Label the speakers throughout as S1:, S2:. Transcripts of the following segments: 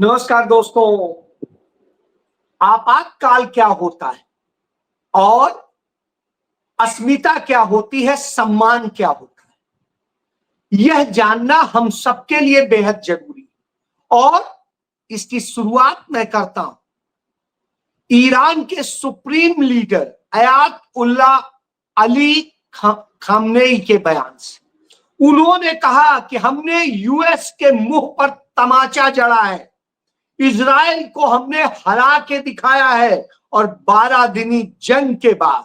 S1: नमस्कार दोस्तों। आपातकाल क्या होता है और अस्मिता क्या होती है, सम्मान क्या होता है, यह जानना हम सबके लिए बेहद जरूरी है। और इसकी शुरुआत मैं करता हूं ईरान के supreme leader Ayatollah Ali Khamenei के बयान से। उन्होंने कहा कि हमने यूएस के मुंह पर तमाचा जड़ा है, इजराइल को हमने हरा के दिखाया है। और 12 दिनी जंग के बाद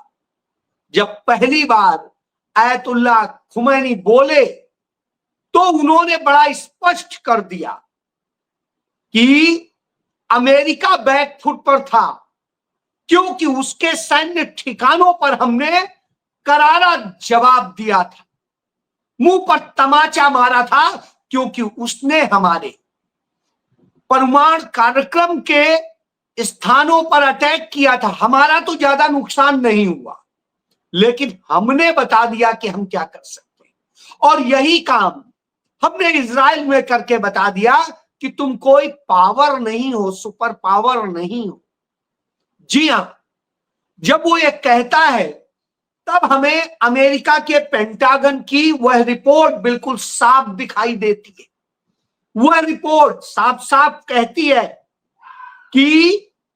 S1: जब पहली बार आयतुल्ला खुमैनी बोले तो उन्होंने बड़ा स्पष्ट कर दिया कि अमेरिका बैकफुट पर था, क्योंकि उसके सैन्य ठिकानों पर हमने करारा जवाब दिया था, मुंह पर तमाचा मारा था, क्योंकि उसने हमारे परमाणु कार्यक्रम के स्थानों पर अटैक किया था। हमारा तो ज्यादा नुकसान नहीं हुआ, लेकिन हमने बता दिया कि हम क्या कर सकते हैं। और यही काम हमने इजराइल में करके बता दिया कि तुम कोई पावर नहीं हो, सुपर पावर नहीं हो। जी हां, जब वो ये कहता है तब हमें अमेरिका के पेंटागन की वह रिपोर्ट बिल्कुल साफ दिखाई देती है। वह रिपोर्ट साफ साफ कहती है कि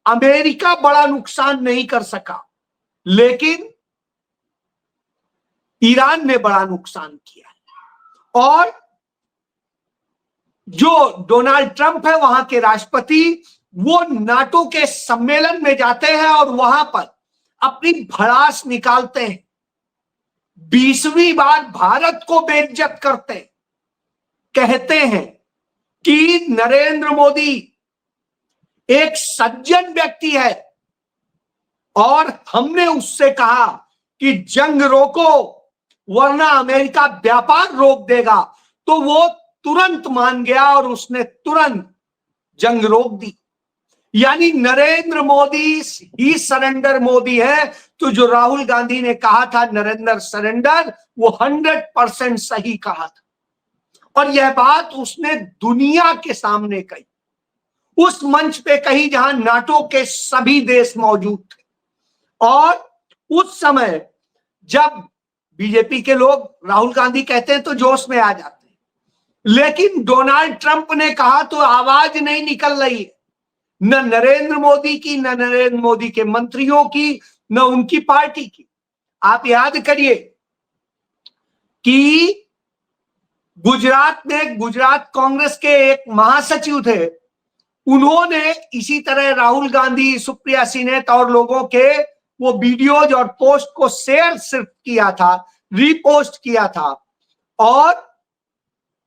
S1: अमेरिका बड़ा नुकसान नहीं कर सका, लेकिन ईरान ने बड़ा नुकसान किया है। और जो डोनाल्ड ट्रंप है वहां के राष्ट्रपति, वो नाटो के सम्मेलन में जाते हैं और वहां पर अपनी भड़ास निकालते हैं, 20वीं बार भारत को बेइज्जत करते हैं, कहते हैं कि नरेंद्र मोदी एक सज्जन व्यक्ति है और हमने उससे कहा कि जंग रोको वरना अमेरिका व्यापार रोक देगा। तो वो तुरंत मान गया और उसने तुरंत जंग रोक दी। यानी नरेंद्र मोदी ही सरेंडर मोदी है। तो जो राहुल गांधी ने कहा था नरेंद्र सरेंडर, वो 100% सही कहा था। और यह बात उसने दुनिया के सामने कही, उस मंच पे कही जहां नाटो के सभी देश मौजूद थे। और उस समय जब बीजेपी के लोग राहुल गांधी कहते हैं तो जोश में आ जाते हैं, लेकिन डोनाल्ड ट्रंप ने कहा तो आवाज नहीं निकल रही है, न नरेंद्र मोदी की, न नरेंद्र मोदी के मंत्रियों की, न उनकी पार्टी की। आप याद करिए कि गुजरात में गुजरात कांग्रेस के एक महासचिव थे, उन्होंने इसी तरह राहुल गांधी, सुप्रिया सिन्हा और लोगों के वो वीडियोज और पोस्ट को शेयर सिर्फ किया था, रीपोस्ट किया था, और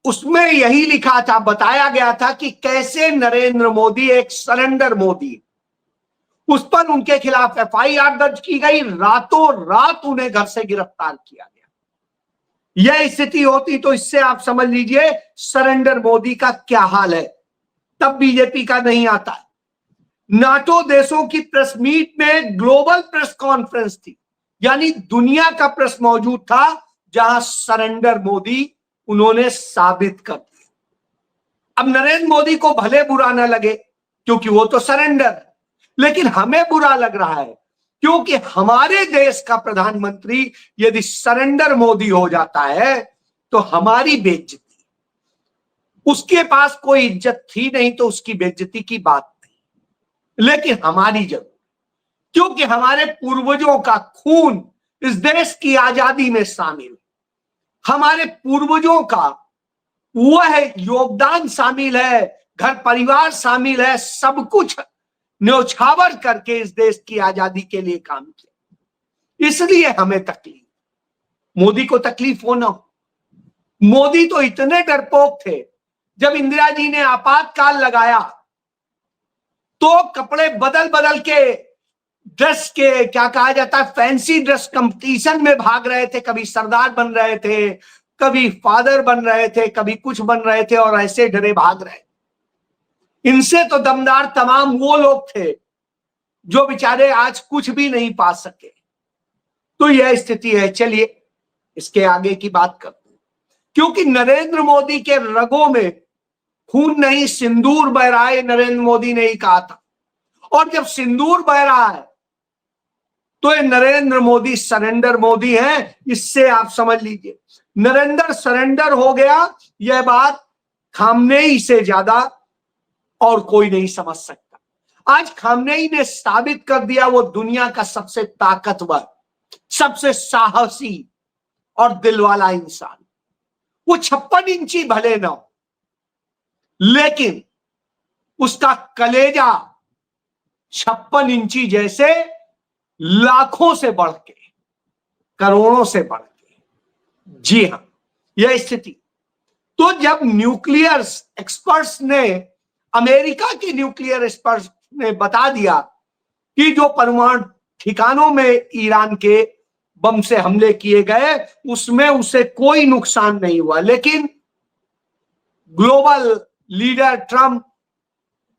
S1: उसमें यही लिखा था, बताया गया था कि कैसे नरेंद्र मोदी एक सरेंडर मोदी। उस पर उनके खिलाफ एफआईआर दर्ज की गई, रातों रात उन्हें घर से गिरफ्तार किया गया। यह स्थिति होती तो इससे आप समझ लीजिए सरेंडर मोदी का क्या हाल है। तब बीजेपी का नहीं आता है। नाटो देशों की प्रेस मीट में ग्लोबल प्रेस कॉन्फ्रेंस थी, यानी दुनिया का प्रेस मौजूद था, जहां सरेंडर मोदी उन्होंने साबित कर दिया। अब नरेंद्र मोदी को भले बुरा ना लगे क्योंकि वो तो सरेंडर है, लेकिन हमें बुरा लग रहा है क्योंकि हमारे देश का प्रधानमंत्री यदि सरेंडर मोदी हो जाता है तो हमारी बेइज्जती, उसके पास कोई इज्जत थी नहीं तो उसकी बेइज्जती की बात नहीं, लेकिन हमारी जरूर, क्योंकि हमारे पूर्वजों का खून इस देश की आजादी में शामिल, हमारे पूर्वजों का वह योगदान शामिल है, घर परिवार शामिल है, सब कुछ न्यौछावर करके इस देश की आजादी के लिए काम किया। इसलिए हमें तकलीफ, मोदी को तकलीफ हो ना हो। मोदी तो इतने डरपोक थे, जब इंदिरा जी ने आपातकाल लगाया तो कपड़े बदल बदल के ड्रेस के, क्या कहा जाता है, फैंसी ड्रेस कंपटीशन में भाग रहे थे। कभी सरदार बन रहे थे, कभी फादर बन रहे थे, कभी कुछ बन रहे थे, और ऐसे डरे भाग रहे। इनसे तो दमदार तमाम वो लोग थे जो बेचारे आज कुछ भी नहीं पा सके। तो यह स्थिति है। चलिए इसके आगे की बात करते हैं, क्योंकि नरेंद्र मोदी के रगों में खून नहीं सिंदूर बह रहा है, नरेंद्र मोदी ने ही कहा था। और जब सिंदूर बह रहा है तो ये नरेंद्र मोदी सरेंडर मोदी हैं, इससे आप समझ लीजिए नरेंद्र सरेंडर हो गया। यह बात खामनेई से ज्यादा और कोई नहीं समझ सकता। आज खामनेई ने साबित कर दिया वो दुनिया का सबसे ताकतवर, सबसे साहसी और दिलवाला इंसान। वो 56 इंची भले ना हो, लेकिन उसका कलेजा 56 इंची जैसे लाखों से बढ़ के, करोड़ों से बढ़ के। जी हां, यह स्थिति। तो जब न्यूक्लियर एक्सपर्ट्स ने, अमेरिका के न्यूक्लियर एक्सपर्ट्स ने बता दिया कि जो परमाणु ठिकानों में ईरान के बम से हमले किए गए उसमें उसे कोई नुकसान नहीं हुआ, लेकिन ग्लोबल लीडर ट्रंप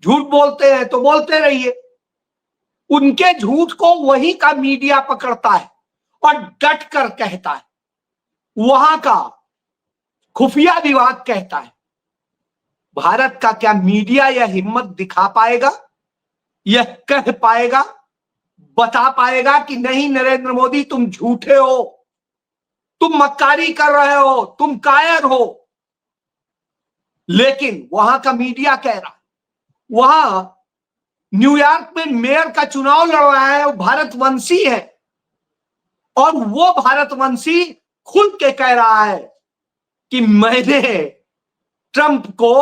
S1: झूठ बोलते हैं तो बोलते रहिए। उनके झूठ को वही का मीडिया पकड़ता है और डट कर कहता है। वहां का खुफिया विभाग कहता है। भारत का क्या मीडिया यह हिम्मत दिखा पाएगा, यह कह पाएगा, बता पाएगा कि नहीं नरेंद्र मोदी तुम झूठे हो, तुम मक्कारी कर रहे हो, तुम कायर हो? लेकिन वहां का मीडिया कह रहा है। वहां न्यूयॉर्क में मेयर का चुनाव लड़ रहा है, वो भारतवंशी है, और वो भारतवंशी खुल के कह रहा है कि मैंने ट्रंप को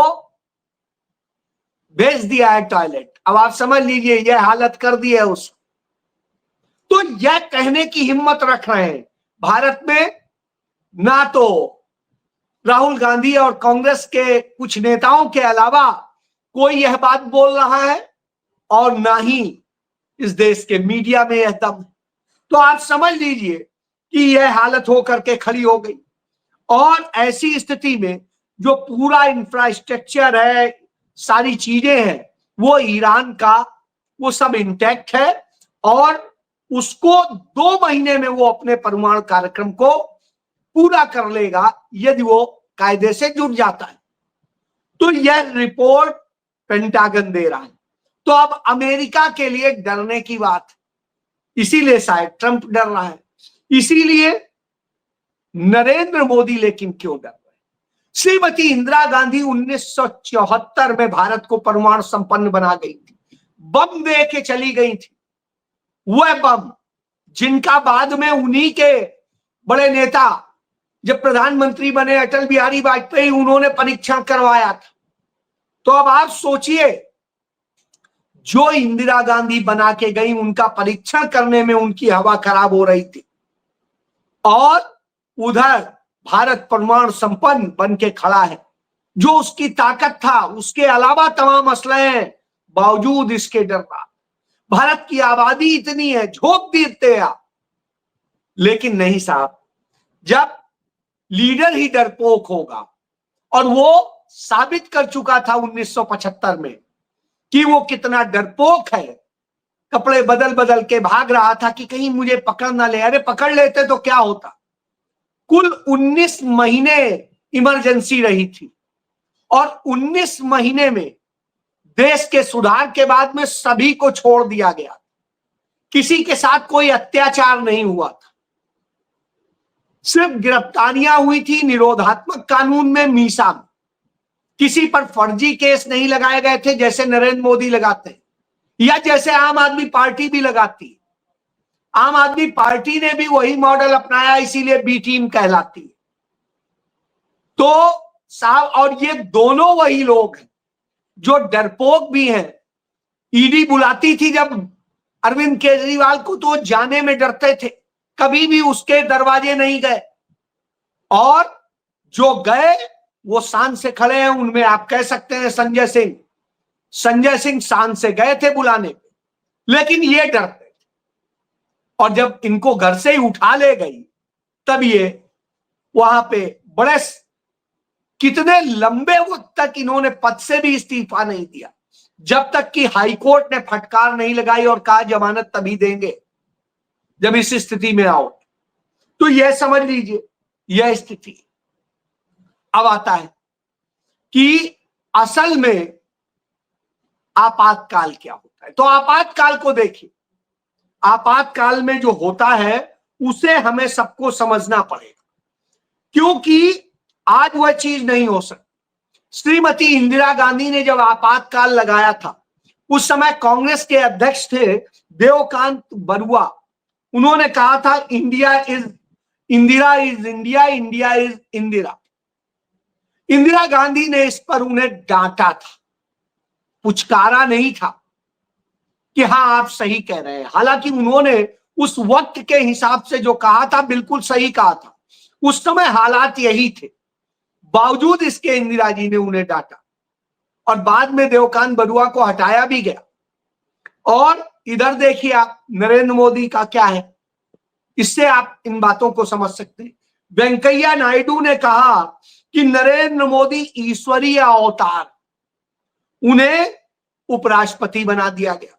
S1: भेज दिया है टॉयलेट। अब आप समझ लीजिए यह हालत कर दी है उस। तो यह कहने की हिम्मत रख रहे हैं। भारत में ना तो राहुल गांधी और कांग्रेस के कुछ नेताओं के अलावा कोई यह बात बोल रहा है और ना ही इस देश के मीडिया में यह दम। तो आप समझ लीजिए कि यह हालत होकर के खड़ी हो गई। और ऐसी स्थिति में जो पूरा इंफ्रास्ट्रक्चर है, सारी चीजें हैं, वो ईरान का वो सब इंटैक्ट है और उसको 2 महीने में वो अपने परमाणु कार्यक्रम को पूरा कर लेगा यदि वो कायदे से जुट जाता है। तो यह रिपोर्ट पेंटागन दे रहा है। तो अब अमेरिका के लिए डरने की बात है, इसीलिए शायद ट्रंप डर रहा है। इसीलिए नरेंद्र मोदी लेकिन क्यों डर रहे? श्रीमती इंदिरा गांधी 1974 में भारत को परमाणु संपन्न बना गई थी, बम दे के चली गई थी। वह बम जिनका बाद में उन्हीं के बड़े नेता जब प्रधानमंत्री बने अटल बिहारी वाजपेयी, उन्होंने परीक्षण करवाया था। तो अब आप सोचिए, जो इंदिरा गांधी बना के गई उनका परीक्षण करने में उनकी हवा खराब हो रही थी, और उधर भारत परमाणु संपन्न बन के खड़ा है। जो उसकी ताकत था उसके अलावा तमाम असले हैं, बावजूद इसके डरना। भारत की आबादी इतनी है, झोंक देते आप। लेकिन नहीं साहब, जब लीडर ही डरपोक होगा, और वो साबित कर चुका था 1975 में कि वो कितना डरपोक है। कपड़े बदल बदल के भाग रहा था कि कहीं मुझे पकड़ ना ले। अरे पकड़ लेते तो क्या होता। कुल 19 महीने इमरजेंसी रही थी, और 19 महीने में देश के सुधार के बाद में सभी को छोड़ दिया गया। किसी के साथ कोई अत्याचार नहीं हुआ था, सिर्फ गिरफ्तारियां हुई थी निरोधात्मक कानून में, मीसा में। किसी पर फर्जी केस नहीं लगाए गए थे जैसे नरेंद्र मोदी लगाते हैं, या जैसे आम आदमी पार्टी भी लगाती है। आम आदमी पार्टी ने भी वही मॉडल अपनाया, इसीलिए बी टीम कहलाती है। तो साहब, और ये दोनों वही लोग हैं जो डरपोक भी हैं। ईडी बुलाती थी जब अरविंद केजरीवाल को, तो जाने में डरते थे, कभी भी उसके दरवाजे नहीं गए। और जो गए वो शान से खड़े हैं। उनमें आप कह सकते हैं संजय सिंह शान से गए थे बुलाने पे, लेकिन ये डरते थे। और जब इनको घर से ही उठा ले गई, तब ये वहां पे बड़े कितने लंबे वक्त तक इन्होंने पद से भी इस्तीफा नहीं दिया, जब तक कि हाईकोर्ट ने फटकार नहीं लगाई और कहा जमानत तभी देंगे जब इस स्थिति में आओ। तो यह समझ लीजिए यह स्थिति। अब आता है कि असल में आपातकाल क्या होता है। तो आपातकाल को देखिए, आपातकाल में जो होता है उसे हमें सबको समझना पड़ेगा, क्योंकि आज वह चीज नहीं हो सकती। श्रीमती इंदिरा गांधी ने जब आपातकाल लगाया था, उस समय कांग्रेस के अध्यक्ष थे देवकांत बरुआ। उन्होंने कहा था India is Indira is India, India is Indira. Indira Gandhi ने इस पर उन्हें डांटा था, पुचकारा नहीं था कि हाँ आप सही कह रहे हैं। हालांकि उन्होंने उस वक्त के हिसाब से जो कहा था बिल्कुल सही कहा था, उस समय हालात यही थे। बावजूद इसके इंदिरा जी ने उन्हें डांटा और बाद में देवकांत बरुआ को हटाया भी गया। और इधर देखिए आप नरेंद्र मोदी का क्या है, इससे आप इन बातों को समझ सकते हैं। वेंकैया नायडू ने कहा कि नरेंद्र मोदी ईश्वरीय अवतार, उन्हें उपराष्ट्रपति बना दिया गया।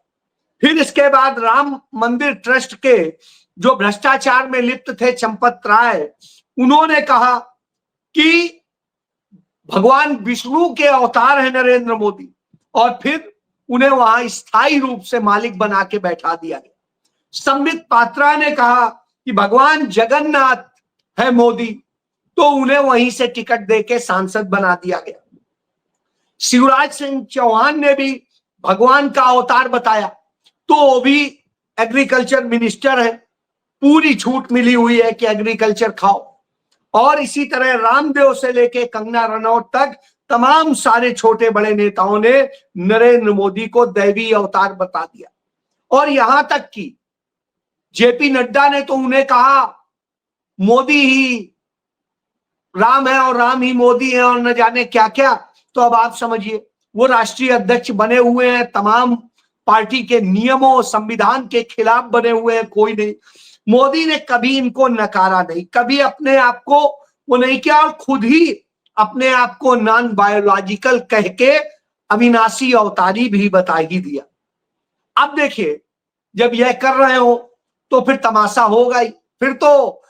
S1: फिर इसके बाद राम मंदिर ट्रस्ट के जो भ्रष्टाचार में लिप्त थे चंपत राय, उन्होंने कहा कि भगवान विष्णु के अवतार है नरेंद्र मोदी, और फिर उन्हें वहां स्थायी रूप से मालिक बना के बैठा दिया गया। संबित पात्रा ने कहा कि भगवान जगन्नाथ है मोदी, तो उन्हें वहीं से टिकट देके सांसद बना दिया गया। शिवराज सिंह चौहान ने भी भगवान का अवतार बताया, तो वो भी एग्रीकल्चर मिनिस्टर है, पूरी छूट मिली हुई है कि एग्रीकल्चर खाओ। और इसी तरह रामदेव से लेके कंगना रनौत तक तमाम सारे छोटे बड़े नेताओं ने नरेंद्र मोदी को दैवी अवतार बता दिया। और यहां तक कि जेपी नड्डा ने तो उन्हें कहा मोदी ही राम है और राम ही मोदी है और न जाने क्या क्या। तो अब आप समझिए, वो राष्ट्रीय अध्यक्ष बने हुए हैं, तमाम पार्टी के नियमों संविधान के खिलाफ बने हुए हैं, कोई नहीं। मोदी ने कभी इनको नकारा नहीं, कभी अपने आप को वो नहीं किया, और खुद ही अपने आप को नॉन बायोलॉजिकल कह के अविनाशी अवतारी भी बता ही दिया। अब देखिए, जब यह कर रहे हो तो फिर तमाशा होगा ही। फिर तो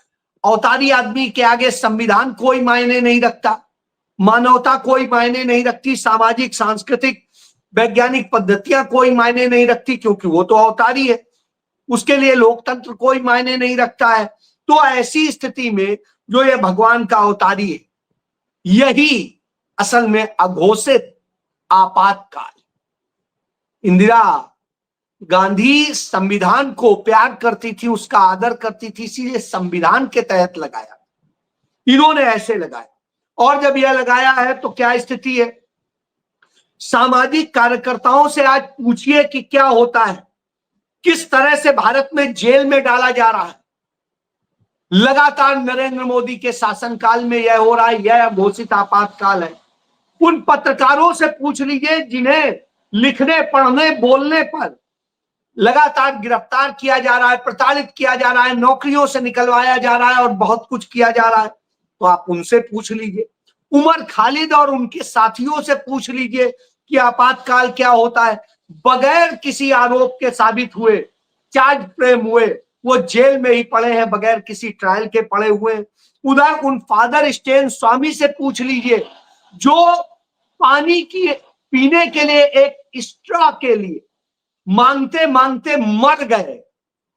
S1: अवतारी आदमी के आगे संविधान कोई मायने नहीं रखता, मानवता कोई मायने नहीं रखती, सामाजिक सांस्कृतिक वैज्ञानिक पद्धतियां कोई मायने नहीं रखती, क्योंकि वो तो अवतारी है। उसके लिए लोकतंत्र कोई मायने नहीं रखता है। तो ऐसी स्थिति में जो ये भगवान का अवतारी है, यही असल में अघोषित आपातकाल। इंदिरा गांधी संविधान को प्यार करती थी, उसका आदर करती थी, इसीलिए संविधान के तहत लगाया। इन्होंने ऐसे लगाया, और जब यह लगाया है तो क्या स्थिति है। सामाजिक कार्यकर्ताओं से आज पूछिए कि क्या होता है, किस तरह से भारत में जेल में डाला जा रहा है। लगातार नरेंद्र मोदी के शासनकाल में यह हो रहा है, यह घोषित आपातकाल है। उन पत्रकारों से पूछ लीजिए जिन्हें लिखने पढ़ने बोलने पर लगातार गिरफ्तार किया जा रहा है, प्रताड़ित किया जा रहा है, नौकरियों से निकलवाया जा रहा है और बहुत कुछ किया जा रहा है, तो आप उनसे पूछ लीजिए। उमर खालिद और उनके साथियों से पूछ लीजिए कि आपातकाल क्या होता है। बगैर किसी आरोप के साबित हुए, चार्ज फ्रेम हुए, वो जेल में ही पड़े हैं, बगैर किसी ट्रायल के पड़े हुए। उधर उन फादर स्टेन स्वामी से पूछ लीजिए जो पानी की पीने के लिए एक स्ट्रॉ के लिए मांगते मांगते मर गए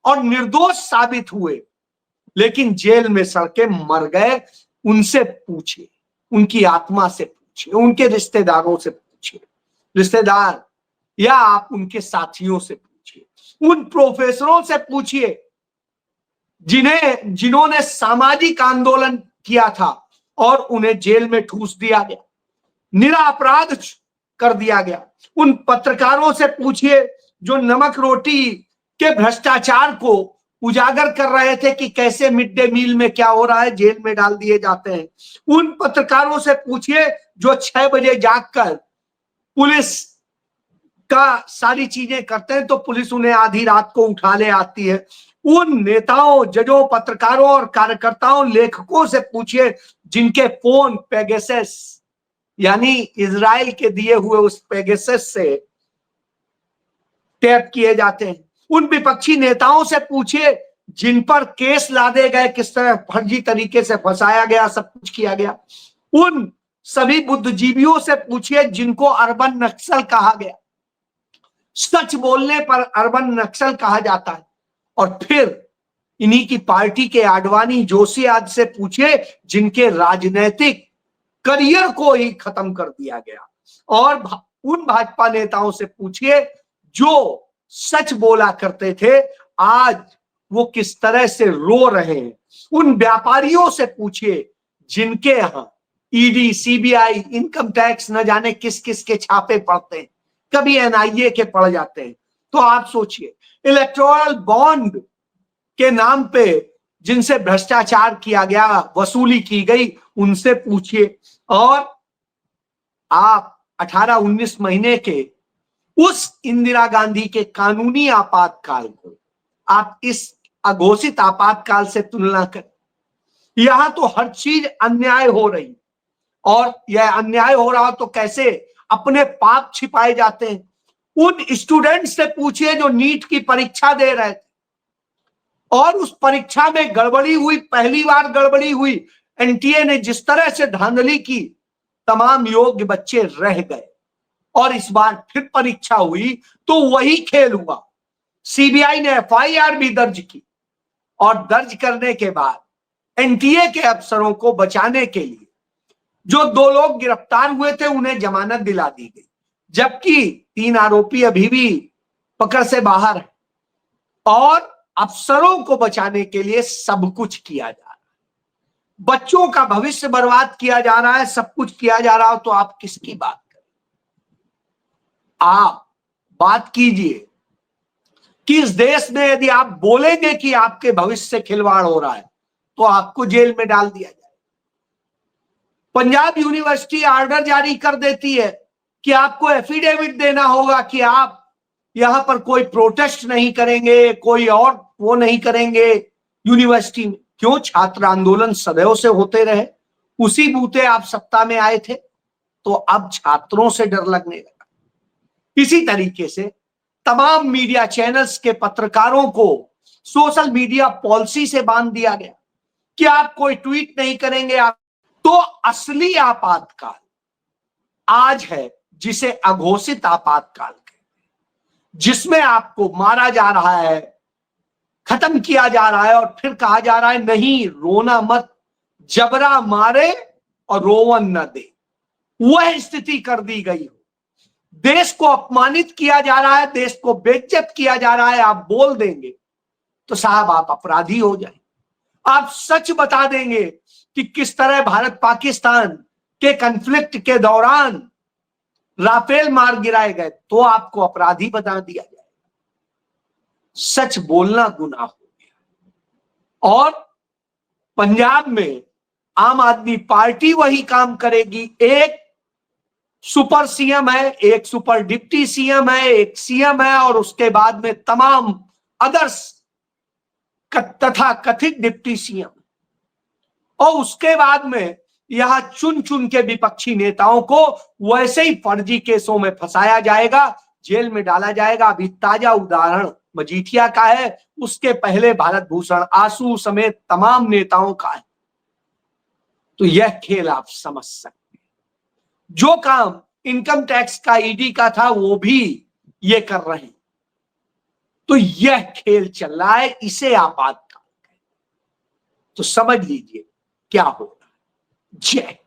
S1: और निर्दोष साबित हुए, लेकिन जेल में सड़ के मर गए। उनसे पूछिए, उनकी आत्मा से पूछिए, उनके रिश्तेदारों से पूछिए, रिश्तेदार या आप उनके साथियों से पूछिए, उन प्रोफेसरों से पूछिए जिन्होंने सामाजिक आंदोलन किया था और उन्हें जेल में ठूस दिया गया, निरापराध कर दिया गया। उन पत्रकारों से पूछिए जो नमक रोटी के भ्रष्टाचार को उजागर कर रहे थे कि कैसे मिड डे मील में क्या हो रहा है, जेल में डाल दिए जाते हैं। उन पत्रकारों से पूछिए जो 6 बजे जागकर पुलिस का सारी चीजें करते हैं, तो पुलिस उन्हें आधी रात को उठा ले आती है। उन नेताओं, जजों, पत्रकारों और कार्यकर्ताओं, लेखकों से पूछिए जिनके फोन पेगासस यानी इजराइल के दिए हुए उस पेगासस से टैप किए जाते हैं। उन विपक्षी नेताओं से पूछिए जिन पर केस लादे गए, किस तरह फर्जी तरीके से फंसाया गया, सब कुछ किया गया। उन सभी बुद्धिजीवियों से पूछिए जिनको अर्बन नक्सल कहा गया, सच बोलने पर अर्बन नक्सल कहा जाता है। और फिर इन्हीं की पार्टी के आडवाणी, जोशी आदि से पूछिए जिनके राजनीतिक करियर को ही खत्म कर दिया गया। और उन भाजपा नेताओं से पूछिए जो सच बोला करते थे, आज वो किस तरह से रो रहे हैं। उन व्यापारियों से पूछिए जिनके यहां ईडी, सीबीआई, इनकम टैक्स न जाने किस किस के छापे पड़ते हैं, कभी एनआईए के पड़ जाते हैं। तो आप सोचिए, इलेक्टोरल बॉन्ड के नाम पे जिनसे भ्रष्टाचार किया गया, वसूली की गई, उनसे पूछिए। और आप 18-19 महीने के उस इंदिरा गांधी के कानूनी आपातकाल को आप इस अघोषित आपातकाल से तुलना करें। यहां तो हर चीज अन्याय हो रही, और यह अन्याय हो रहा तो कैसे अपने पाप छिपाए जाते हैं। उन स्टूडेंट से पूछिए जो नीट की परीक्षा दे रहे थे और उस परीक्षा में गड़बड़ी हुई, पहली बार गड़बड़ी हुई, एनटीए ने जिस तरह से धांधली की, तमाम योग्य बच्चे रह गए। और इस बार फिर परीक्षा हुई तो वही खेल हुआ। सीबीआई ने एफआईआर भी दर्ज की, और दर्ज करने के बाद एनटीए के अफसरों को बचाने के लिए जो 2 लोग गिरफ्तार हुए थे उन्हें जमानत दिला दी गई, जबकि 3 आरोपी अभी भी पकड़ से बाहर है। और अफसरों को बचाने के लिए सब कुछ किया जा रहा है, बच्चों का भविष्य बर्बाद किया जा रहा है, सब कुछ किया जा रहा हो तो आप किसकी बात करें। आप बात कीजिए कि इस देश में यदि आप बोलेंगे कि आपके भविष्य से खिलवाड़ हो रहा है तो आपको जेल में डाल दिया जाए। पंजाब यूनिवर्सिटी ऑर्डर जारी कर देती है कि आपको एफिडेविट देना होगा कि आप यहां पर कोई प्रोटेस्ट नहीं करेंगे, कोई और वो नहीं करेंगे यूनिवर्सिटी में। क्यों? छात्र आंदोलन सदैव से होते रहे, उसी बूते आप सत्ता में आए थे, तो अब छात्रों से डर लगने लगा। इसी तरीके से तमाम मीडिया चैनल्स के पत्रकारों को सोशल मीडिया पॉलिसी से बांध दिया गया कि आप कोई ट्वीट नहीं करेंगे। आप तो असली आपातकाल आज है, जिसे अघोषित आपातकाल कहते हैं, जिसमें आपको मारा जा रहा है, खत्म किया जा रहा है, और फिर कहा जा रहा है नहीं रोना मत, जबरा मारे और रोवन न दे। वह स्थिति कर दी गई हो, देश को अपमानित किया जा रहा है, देश को बेइज्जत किया जा रहा है। आप बोल देंगे तो साहब आप अपराधी हो जाए। आप सच बता देंगे कि किस तरह भारत पाकिस्तान के कॉन्फ्लिक्ट के दौरान राफेल मार गिराए गए, तो आपको अपराधी बता दिया जाएगा। सच बोलना गुनाह हो गया। और पंजाब में आम आदमी पार्टी वही काम करेगी। एक सुपर सीएम है, एक सुपर डिप्टी सीएम है, एक सीएम है, और उसके बाद में तमाम अदर्स तथा कथित डिप्टी सीएम, और उसके बाद में यहां चुन चुन के विपक्षी नेताओं को वैसे ही फर्जी केसों में फंसाया जाएगा, जेल में डाला जाएगा। अभी ताजा उदाहरण मजीठिया का है, उसके पहले भारत भूषण आसू समेत तमाम नेताओं का है। तो यह खेल आप समझ सकते हैं। जो काम इनकम टैक्स का, ईडी का था, वो भी ये कर रहे हैं। तो यह खेल चल रहा है, इसे आपातकाल। तो समझ लीजिए क्या हो रहा है। जय